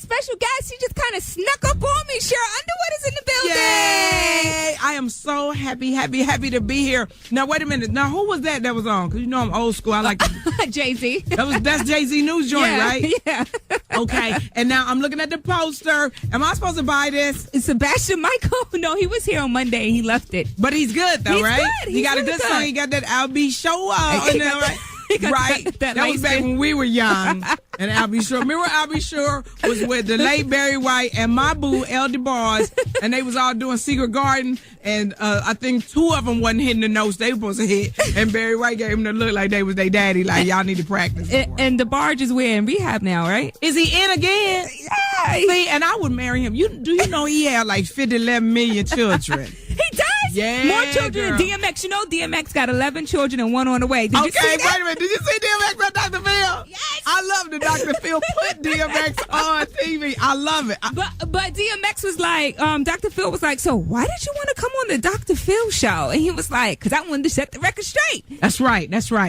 special guest. She just kind of snuck up on me. Sheryl Underwood is in the building. Yay! I am so happy to be here. Now, wait a minute. Now, who was that was on? Because you know I'm old school. I like Jay-Z. That's Jay-Z News joint, right? Yeah. Okay. And now I'm looking at the poster. Am I supposed to buy this? Sebastian Michael. No, he was here on Monday and he left it. But he's good, though, He's right? good. He got really a good song. He got that I'll Be Show on there, right? That was back when we were young. And I'll Be Sure. Remember I'll Be Sure was with the late Barry White and my boo, El DeBarge, and they was all doing Secret Garden, and I think two of them wasn't hitting the notes they were supposed to hit, and Barry White gave them the look like they was their daddy, like, y'all need to practice. And DeBarge is in rehab now, right? Is he in again? Yeah. See, and I would marry him. Do you know he had like 11 million children? He does? Yeah, more children girl. than DMX. You know DMX got 11 children and one on the way. Did you see that? Wait a minute. Did you see DMX on Dr. Phil? Yes. I love the Dr. Phil put DMX on TV. I love it. But DMX was like, Dr. Phil was like, so why did you want to come on the Dr. Phil show? And he was like, because I wanted to set the record straight. That's right.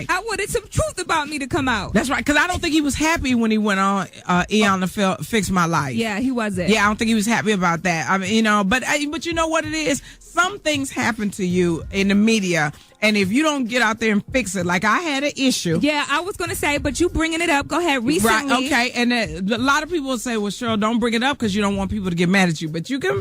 I wanted some truth about me to come out. That's right. Because I don't think he was happy when he went on Eon to Fix My Life. Yeah, he wasn't. Yeah, I don't think he was happy about that. I mean, but you know what it is? Some things happen to you in the media, and if you don't get out there and fix it, like I had an issue. Yeah, I was going to say, but you bringing it up. Go ahead. Recently. Right, okay. And a lot of people will say, well, Sheryl, don't bring it up because you don't want people to get mad at you. But you can.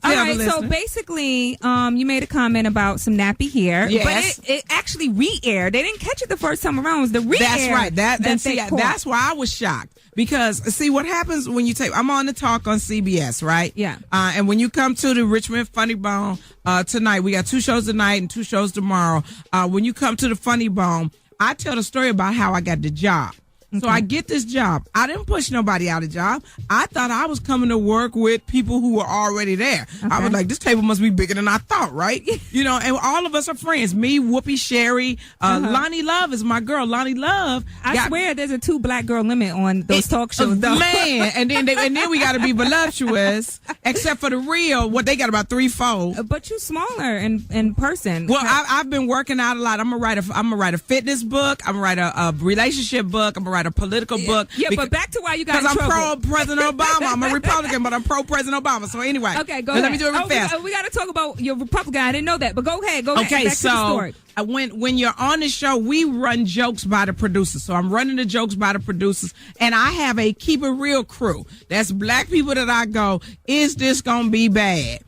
All right, so basically, you made a comment about some nappy hair. Yes. But it actually re-aired. They didn't catch it the first time around. It was the re-air. That's right. That's why I was shocked. Because, see, what happens when you I'm on the talk on CBS, right? Yeah. And when you come to the Richmond Funny Bone tonight, we got 2 shows tonight and 2 shows tomorrow. When you come to the Funny Bone, I tell the story about how I got the job. So I get this job. I didn't push nobody out of the job. I thought I was coming to work with people who were already there. I was like, this table must be bigger than I thought, right? You know, and all of us are friends. Me, Whoopi, Sherry, Lonnie Love is my girl. Lonnie Love. I swear there's a 2 black girl limit on those talk shows, though. Man, and then we got to be voluptuous, except for the real. What they got about 3-4. But you smaller in person. Well, I've been working out a lot. I'm gonna write a fitness book. I'm gonna write a relationship book. I'm gonna write a political book. Yeah, but back to why you got in trouble. Because I'm pro-President Obama. I'm a Republican, but I'm pro-President Obama. So anyway. Okay, go ahead. Let me do it real fast. We got to talk about your Republican. I didn't know that, but go ahead. Okay, back to the story. When you're on the show, we run jokes by the producers. So I'm running the jokes by the producers, and I have a Keep It Real crew. That's black people that I go, is this going to be bad?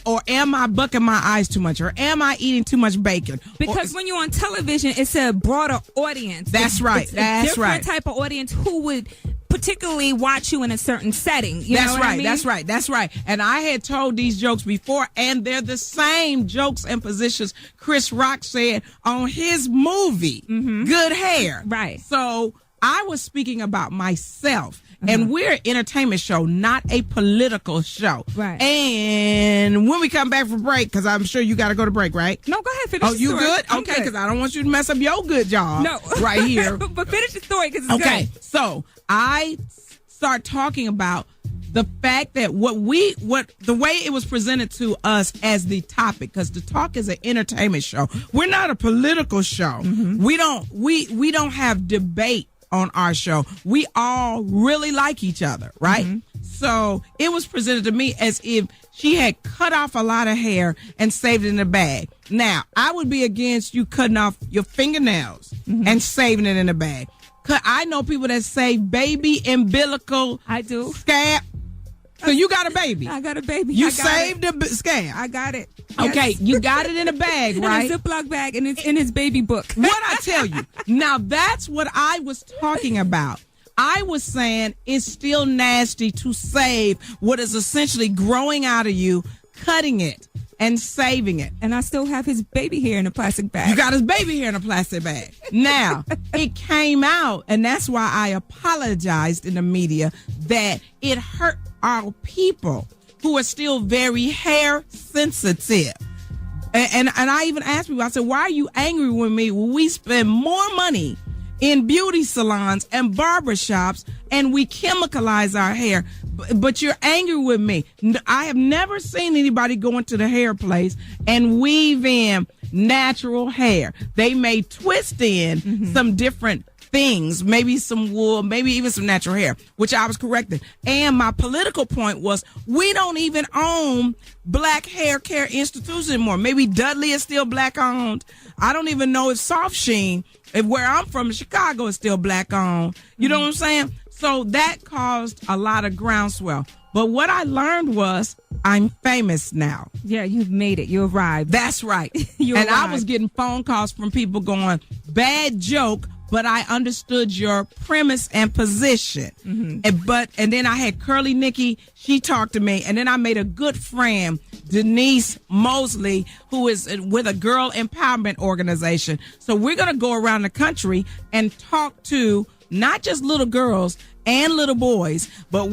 Or am I bucking my eyes too much? Or am I eating too much bacon? Because when you're on television, it's a broader audience. That's right. It's a different type of audience who would particularly watch you in a certain setting. That's right. That's right. And I had told these jokes before, and they're the same jokes and positions Chris Rock said on his movie, Good Hair. Right. So I was speaking about myself. And we're an entertainment show, not a political show. Right. And when we come back from break, because I'm sure you got to go to break, right? No, go ahead. Finish the story. Oh, you good? Okay, because I don't want you to mess up your good job. No. Right here. But finish the story because it's okay. good. So I start talking about the fact that the way it was presented to us as the topic, because the talk is an entertainment show. We're not a political show. We don't have debate on our show. We all really like each other, right? So it was presented to me as if she had cut off a lot of hair and saved it in a bag. Now, I would be against you cutting off your fingernails and saving it in a bag. I know people that save baby umbilical scab. So you got a baby. I got a baby. You saved the scab. I got it. Okay, Yes. you got it in a bag, right? In a Ziploc bag, and it's in his baby book. What I tell you. Now, that's what I was talking about. I was saying it's still nasty to save what is essentially growing out of you, cutting it and saving it. And I still have his baby hair in a plastic bag. You got his baby hair in a plastic bag. Now, it came out, and that's why I apologized in the media, that it hurt our people who are still very hair sensitive. And I even asked people, I said, why are you angry with me when we spend more money in beauty salons and barbershops and we chemicalize our hair? But you're angry with me. I have never seen anybody go into the hair place and weave in natural hair. They may twist in some different things, maybe some wool, maybe even some natural hair, which I was correcting. And my political point was, we don't even own black hair care institutions anymore. Maybe Dudley is still black owned. I don't even know if Soft Sheen, if where I'm from in Chicago, is still black owned. You know what I'm saying? So that caused a lot of groundswell. But what I learned was, I'm famous now. Yeah, you've made it. You arrived. That's right. I was getting phone calls from people going, bad joke, but I understood your premise and position. And then I had Curly Nikki. She talked to me. And then I made a good friend, Denise Mosley, who is with a girl empowerment organization. So we're going to go around the country and talk to not just little girls and little boys, but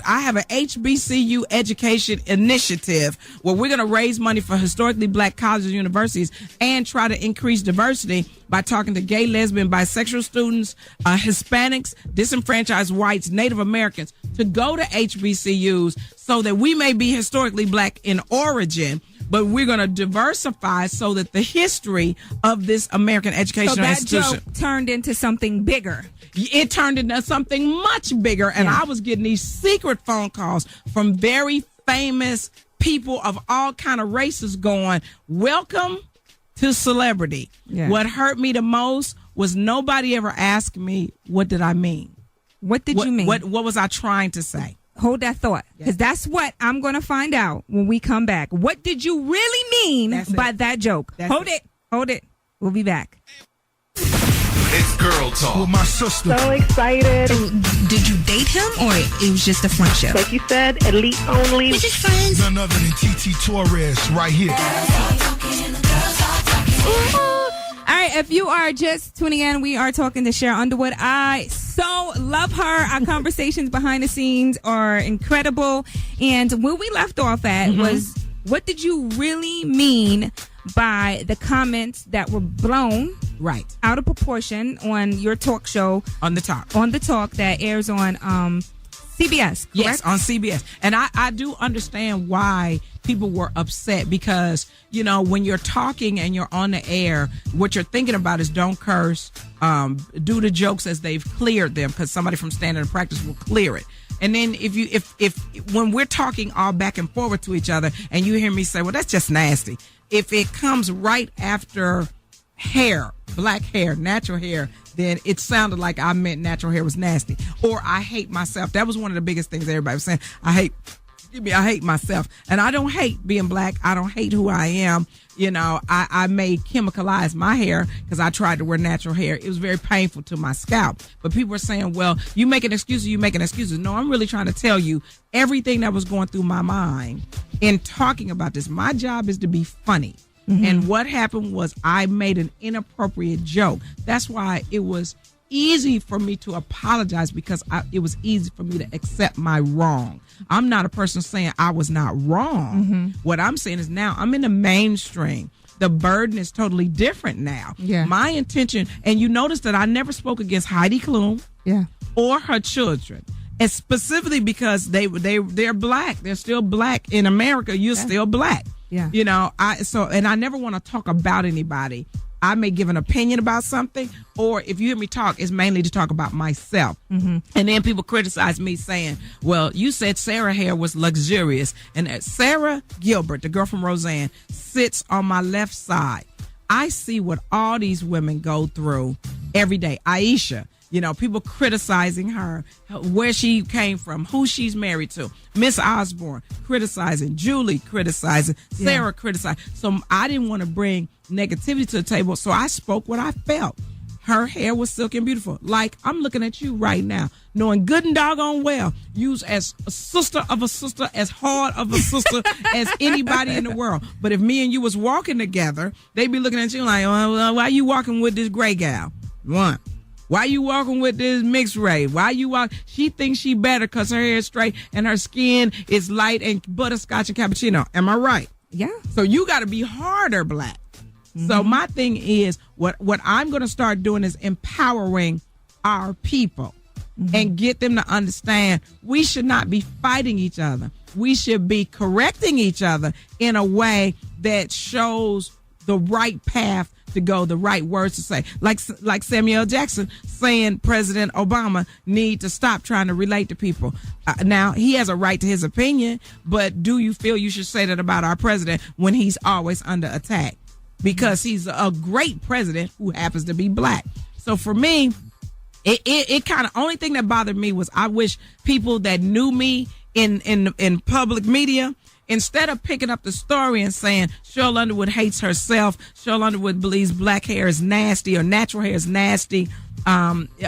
I have an HBCU education initiative where we're going to raise money for historically black colleges and universities and try to increase diversity by talking to gay, lesbian, bisexual students, Hispanics, disenfranchised whites, Native Americans to go to HBCUs so that we may be historically black in origin, but we're going to diversify so that the history of this American educational institution. So that joke turned into something bigger. It turned into something much bigger, and I was getting these secret phone calls from very famous people of all kind of races going, welcome to celebrity. Yeah. What hurt me the most was nobody ever asked me, what did I mean? What did you mean? What was I trying to say? Hold that thought, because that's what I'm going to find out when we come back. What did you really mean by that joke? Hold it. We'll be back. It's Girl Talk with my sister. So excited. Did you date him, or it was just a friendship? Like you said, elite only. We're just friends. None other than TT Torrez right here. All right, if you are just tuning in, we are talking to Sheryl Underwood. I so love her. Our conversations behind the scenes are incredible. And where we left off at was, what did you really mean by the comments that were blown out of proportion on your talk show? On the talk that airs on CBS, correct? Yes, on CBS. And I do understand why people were upset, because, you know, when you're talking and you're on the air, what you're thinking about is don't curse, do the jokes as they've cleared them, because somebody from standard and practice will clear it. And then if when we're talking all back and forward to each other and you hear me say, well, that's just nasty. If it comes right after hair, black hair, natural hair, then it sounded like I meant natural hair was nasty. Or I hate myself. That was one of the biggest things everybody was saying. I hate myself. And I don't hate being black. I don't hate who I am. You know, I may chemicalize my hair because I tried to wear natural hair. It was very painful to my scalp. But people were saying, well, you making excuses. No, I'm really trying to tell you everything that was going through my mind in talking about this. My job is to be funny. And what happened was I made an inappropriate joke. That's why it was easy for me to apologize, because it was easy for me to accept my wrong. I'm not a person saying I was not wrong. What I'm saying is now I'm in the mainstream. The burden is totally different now. Yeah. My intention, and you notice that I never spoke against Heidi Klum or her children. And specifically because they're black. They're still black in America. You're still black. Yeah. You know, and I never want to talk about anybody. I may give an opinion about something, or if you hear me talk, it's mainly to talk about myself. And then people criticize me saying, well, you said Sarah hair was luxurious. And Sarah Gilbert, the girl from Roseanne, sits on my left side. I see what all these women go through every day. Aisha, you know, people criticizing her, where she came from, who she's married to. Miss Osborne criticizing, Julie criticizing, Sarah criticizing. So I didn't want to bring negativity to the table, so I spoke what I felt. Her hair was silky and beautiful. Like, I'm looking at you right now, knowing good and doggone well, you's as a sister of a sister, as hard of a sister as anybody in the world. But if me and you was walking together, they'd be looking at you like, why you walking with this gray gal? One. Why you walking with this mixed race? Why you walk? She thinks she better because her hair is straight and her skin is light and butterscotch and cappuccino. Am I right? Yeah. So you got to be harder black. So my thing is, what I'm going to start doing is empowering our people and get them to understand we should not be fighting each other. We should be correcting each other in a way that shows the right path to go, the right words to say. Like Samuel Jackson saying President Obama need to stop trying to relate to people. Now, he has a right to his opinion, but do you feel you should say that about our president when he's always under attack? Because he's a great president who happens to be black. So for me, it kind of, only thing that bothered me was I wish people that knew me in public media, instead of picking up the story and saying Sheryl Underwood hates herself, Sheryl Underwood believes black hair is nasty or natural hair is nasty,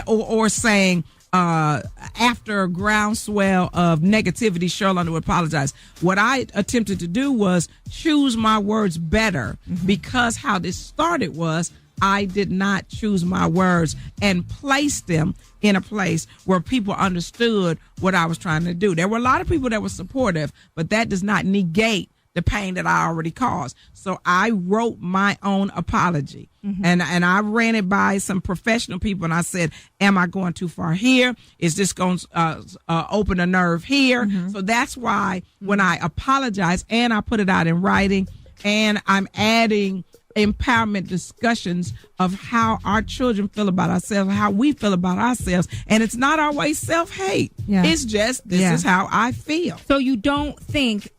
or saying after a groundswell of negativity, Sheryl Underwood apologized. What I attempted to do was choose my words better, because how this started was I did not choose my words and place them in a place where people understood what I was trying to do. There were a lot of people that were supportive, but that does not negate the pain that I already caused. So I wrote my own apology, and I ran it by some professional people, and I said, am I going too far here? Is this going to open a nerve here? So that's why when I apologize and I put it out in writing, and I'm adding empowerment discussions of how our children feel about ourselves, how we feel about ourselves. And it's not always self-hate. Yeah. It's just, this is how I feel. So you don't think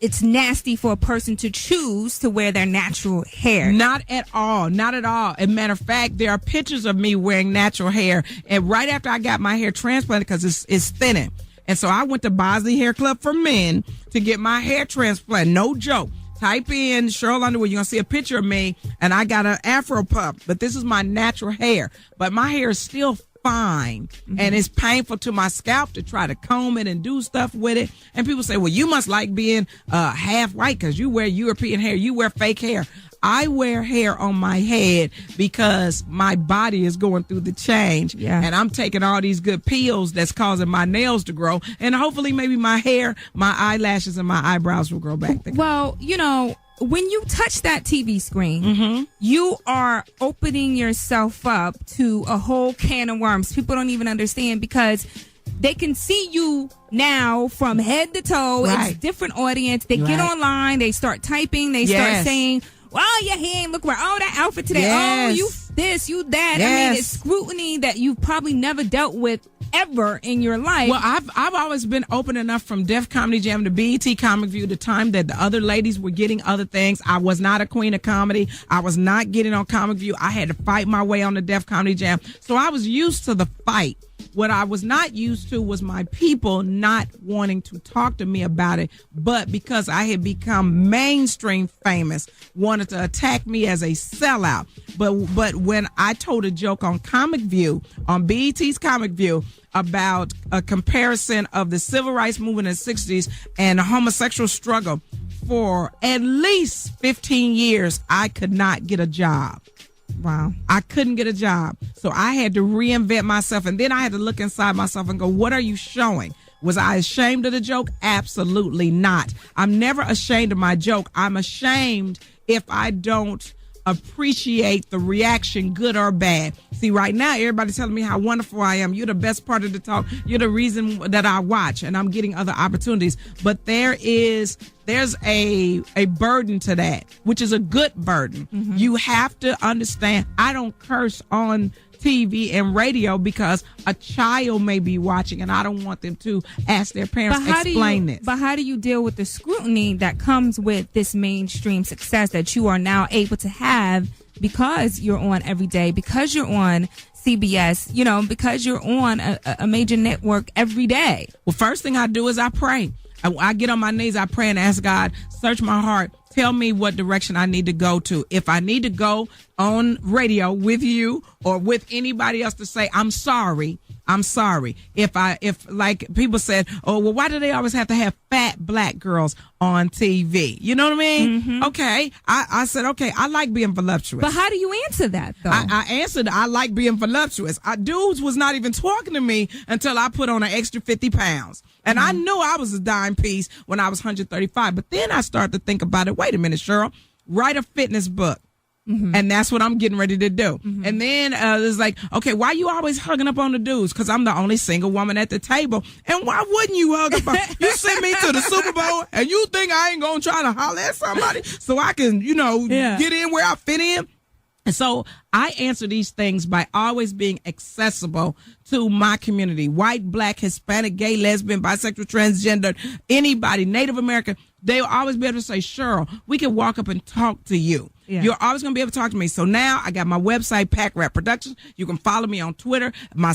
it's nasty for a person to choose to wear their natural hair? Not at all. Not at all. As a matter of fact, there are pictures of me wearing natural hair. And right after I got my hair transplanted, because it's thinning. And so I went to Bosley Hair Club for Men to get my hair transplanted. No joke. Type in Sheryl Underwood, you're going to see a picture of me, and I got an Afro pup, but this is my natural hair. But my hair is still fine, and it's painful to my scalp to try to comb it and do stuff with it. And people say, well, you must like being half white because you wear European hair, you wear fake hair. I wear hair on my head because my body is going through the change, and I'm taking all these good pills that's causing my nails to grow, and hopefully maybe my hair, my eyelashes, and my eyebrows will grow back. Well, you know, when you touch that TV screen, you are opening yourself up to a whole can of worms. People don't even understand, because they can see you now from head to toe. Right. It's different audience. They get online, they start typing, they start saying, well, your hair ain't look right. Oh, that outfit today. Oh, you this, you that. I mean, it's scrutiny that you've probably never dealt with ever in your life. Well, I've always been open enough, from Def Comedy Jam to BET Comic View, the time that the other ladies were getting other things. I was not a queen of comedy. I was not getting on Comic View. I had to fight my way on the Def Comedy Jam. So I was used to the fight. What I was not used to was my people not wanting to talk to me about it, but because I had become mainstream famous, wanted to attack me as a sellout. But when I told a joke on Comic View, on BET's Comic View, about a comparison of the civil rights movement in the 60s and the homosexual struggle, for at least 15 years, I could not get a job. Wow. I couldn't get a job. So I had to reinvent myself. And then I had to look inside myself and go, what are you showing? Was I ashamed of the joke? Absolutely not. I'm never ashamed of my joke. I'm ashamed if I don't appreciate the reaction, good or bad. See, right now, everybody's telling me how wonderful I am. You're the best part of the talk. You're the reason that I watch, and I'm getting other opportunities. But there's a burden to that, which is a good burden. You have to understand, I don't curse on TV and radio because a child may be watching, and I don't want them to ask their parents, explain this. But how do you deal with the scrutiny that comes with this mainstream success that you are now able to have because you're on every day, because you're on CBS, you know, because you're on a major network every day? Well, first thing I do is I pray. I get on my knees, I pray and ask God, search my heart. Tell me what direction I need to go to. If I need to go on radio with you or with anybody else to say, I'm sorry, I'm sorry. If like people said, oh, well, why do they always have to have fat black girls on TV? You know what I mean? Okay. I said, okay, I like being voluptuous. But how do you answer that, though? I answered, I like being voluptuous. Dudes was not even talking to me until I put on an extra 50 pounds. And I knew I was a dime piece when I was 135. But then I started to think about it. Wait a minute, Sheryl, write a fitness book. And that's what I'm getting ready to do. And then it's like, okay, why you always hugging up on the dudes? Because I'm the only single woman at the table. And why wouldn't you hug up on? You send me to the Super Bowl and you think I ain't going to try to holler at somebody so I can, get in where I fit in? And so I answer these things by always being accessible to my community. White, black, Hispanic, gay, lesbian, bisexual, transgender, anybody, Native American. They will always be able to say, Sheryl, we can walk up and talk to you. Yeah. You're always going to be able to talk to me. So now I got my website, Pack Rat Productions. You can follow me on Twitter. My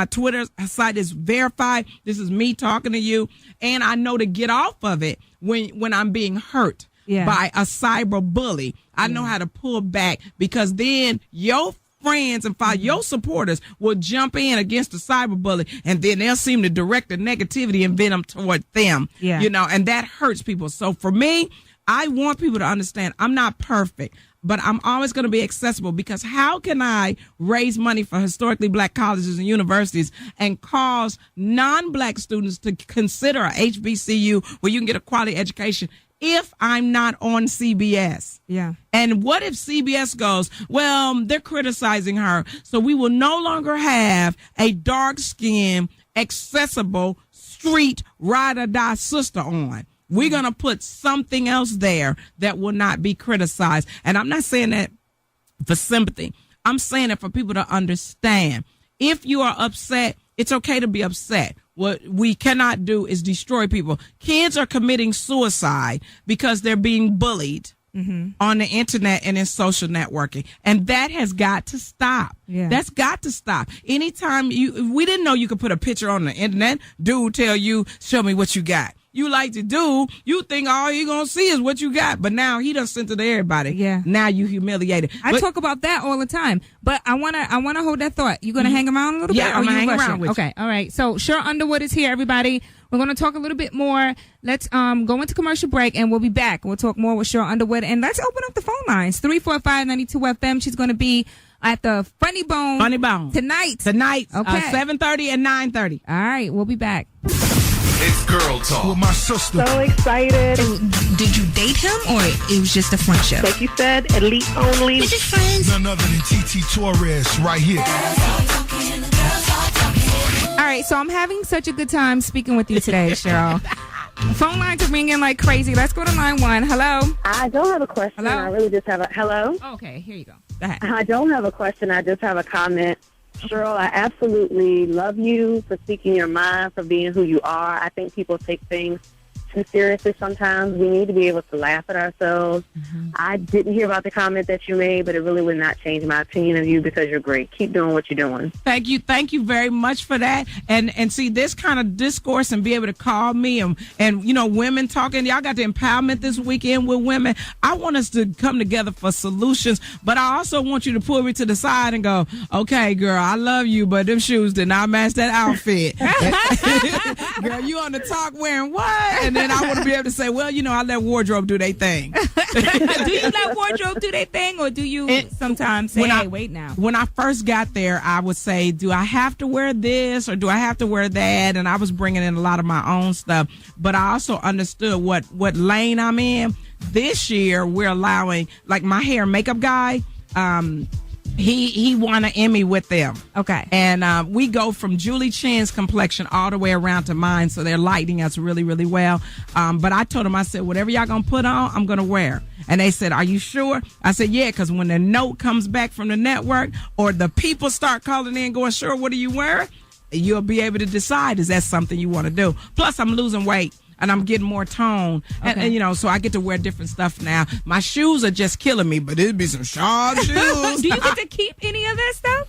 Twitter site is verified. This is me talking to you. And I know to get off of it when I'm being hurt by a cyber bully. I know how to pull back, because then your friends and your supporters will jump in against the cyber bully, and then they'll seem to direct the negativity and venom toward them. Yeah. And that hurts people. So for me, I want people to understand I'm not perfect, but I'm always going to be accessible, because how can I raise money for historically black colleges and universities and cause non-black students to consider a HBCU where you can get a quality education if I'm not on CBS? Yeah. And what if CBS goes, well, they're criticizing her, so we will no longer have a dark-skinned, accessible, street ride-or-die sister on. We're going to put something else there that will not be criticized. And I'm not saying that for sympathy. I'm saying it for people to understand. If you are upset, it's okay to be upset. What we cannot do is destroy people. Kids are committing suicide because they're being bullied on the internet and in social networking. And that has got to stop. Yeah. That's got to stop. Anytime we didn't know you could put a picture on the internet, dude tell you, show me what you got. You like to do, you think all you're going to see is what you got. But now he done sent it to everybody. Yeah. Now you humiliated. I talk about that all the time. But I want to hold that thought. You going to hang around a little bit? Yeah, I'm going to hang around with you. Okay, all right. So Sheryl Underwood is here, everybody. We're going to talk a little bit more. Let's go into commercial break, and we'll be back. We'll talk more with Sheryl Underwood. And let's open up the phone lines. 345-92FM. She's going to be at the Funny Bone. Tonight. Okay. 7:30 and 9:30. All right. We'll be back. It's Girl Talk with my sister. So excited. Did you date him, or it was just a friendship? Like you said, elite only. We're just friends. None other than TT Torrez right here. All right, so I'm having such a good time speaking with you today, Sheryl. Phone lines are ringing like crazy. Let's go to line 1. Hello. I don't have a question. Hello? I really just have a hello. Okay, here you go. Go ahead. I don't have a question. I just have a comment. Sheryl, I absolutely love you for speaking your mind, for being who you are. I think people take things too seriously sometimes. We need to be able to laugh at ourselves. I didn't hear about the comment that you made, but it really would not change my opinion of you, because you're great. Keep doing what you're doing. Thank you very much for that. And see, this kind of discourse and be able to call me and women talking. Y'all got the empowerment this weekend with women. I want us to come together for solutions, but I also want you to pull me to the side and go, okay, girl, I love you, but them shoes did not match that outfit. Girl, you on the talk wearing what? And then I want to be able to say, well, I let wardrobe do their thing. Do you let wardrobe do their thing, or do you sometimes say, hey, wait now? When I first got there, I would say, do I have to wear this or do I have to wear that? And I was bringing in a lot of my own stuff. But I also understood what lane I'm in. This year, we're allowing, like my hair and makeup guy, he won an Emmy with them. Okay. And we go from Julie Chen's complexion all the way around to mine, so they're lighting us really, really well. But I told them, I said, whatever y'all going to put on, I'm going to wear. And they said, are you sure? I said, yeah, because when the note comes back from the network or the people start calling in going, sure, what are you wearing? You'll be able to decide, is that something you want to do? Plus, I'm losing weight. And I'm getting more tone. Okay. And so I get to wear different stuff now. My shoes are just killing me, but it'd be some sharp shoes. Do you get to keep any of that stuff?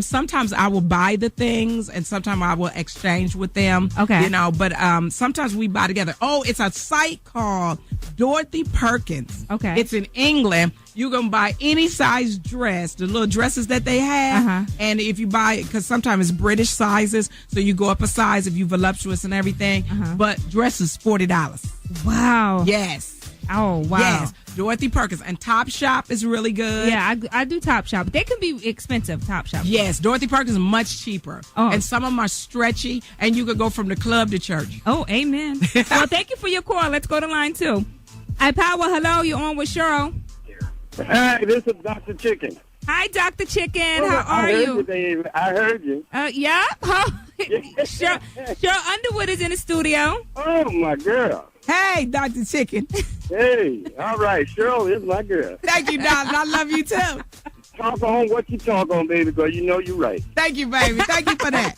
Sometimes I will buy the things, and sometimes I will exchange with them. Okay. But sometimes we buy together. Oh, it's a site called Dorothy Perkins. Okay. It's in England. You can buy any size dress, the little dresses that they have. And if you buy it, because sometimes it's British sizes, so you go up a size if you're voluptuous and everything. But dresses, $40. Wow. Yes. Oh, wow. Yes. Dorothy Perkins. And Topshop is really good. Yeah, I do Topshop. They can be expensive, Topshop. Yes, Dorothy Perkins is much cheaper. Oh. And some of them are stretchy, and you could go from the club to church. Oh, amen. Well, thank you for your call. Let's go to line 2. Hi, Power. Hello. You're on with Sheryl. Hi, this is Dr. Chicken. Hi, Dr. Chicken. How are you? I heard you. Yeah? Sheryl Underwood is in the studio. Oh, my girl. Hey, Dr. Chicken. Hey, all right. Sheryl is my girl. Thank you, darling. I love you, too. talk on what you talk on, baby, because you know you're right. Thank you, baby. Thank you for that.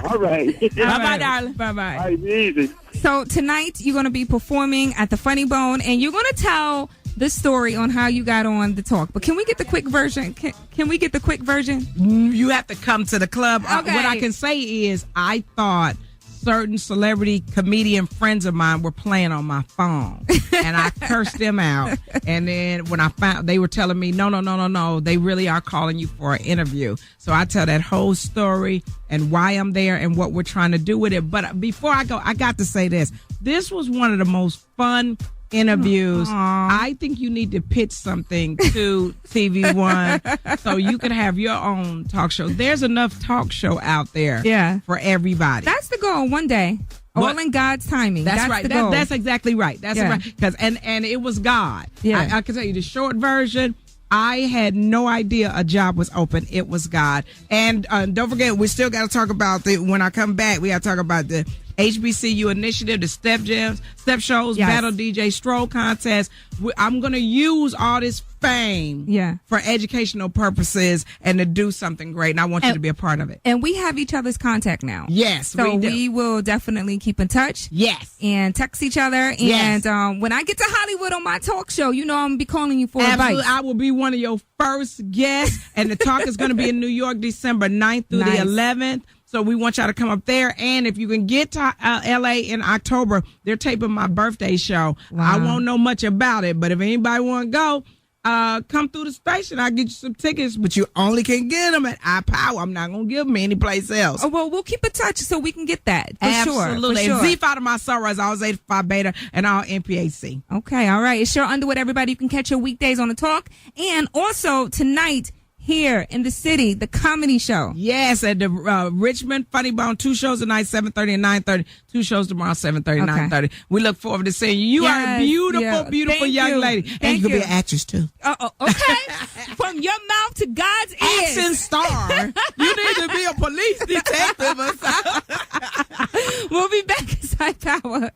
All right. Bye-bye, darling. Bye bye. All right, easy. So tonight you're going to be performing at the Funny Bone, and you're going to tell the story on how you got on the talk. But can we get the quick version? Can we get the quick version? You have to come to the club. Okay. What I can say is I thought certain celebrity comedian friends of mine were playing on my phone, and I cursed them out. And then when I found, they were telling me, no, they really are calling you for an interview. So I tell that whole story and why I'm there and what we're trying to do with it. But before I go, I got to say this. This was one of the most fun interviews. I think you need to pitch something to TV One so you can have your own talk show. There's enough talk show out there for everybody. That's the goal one day. All in God's timing. That's right. The goal. That's exactly right. That's right. Because and it was God. Yeah. I can tell you the short version. I had no idea a job was open. It was God. And don't forget, we still got to talk about when I come back. We got to talk about the HBCU initiative, the step shows, battle DJ, stroll contest. I'm going to use all this fame for educational purposes and to do something great. And I want you to be a part of it. And we have each other's contact now. Yes, so we do. We will definitely keep in touch. Yes. And text each other. Yes. And when I get to Hollywood on my talk show, you know I'm going to be calling you for Absolutely. advice. I will be one of your first guests. And the talk is going to be in New York, December 9th through the 11th. So we want y'all to come up there. And if you can get to L.A. in October, they're taping my birthday show. Wow. I won't know much about it, but if anybody want to go, come through the station. I'll get you some tickets, but you only can get them at iPower. I'm not going to give them anyplace else. Oh, well, we'll keep in touch so we can get that. For Absolutely. Sure. And Z out of my sunrise, I was 85 beta and all NPAC. Okay, all right. It's Sheryl Underwood, everybody. You can catch your weekdays on the talk. And also tonight, here in the city, the comedy show. Yes, at the Richmond Funny Bone, 2 shows tonight, 7:30 and 9:30. 2 shows tomorrow, 7:30 and 9:30. We look forward to seeing you. You are a beautiful young lady. And you can be an actress, too. Okay. From your mouth to God's ears. Action star. You need to be a police detective or something. We'll be back inside Power.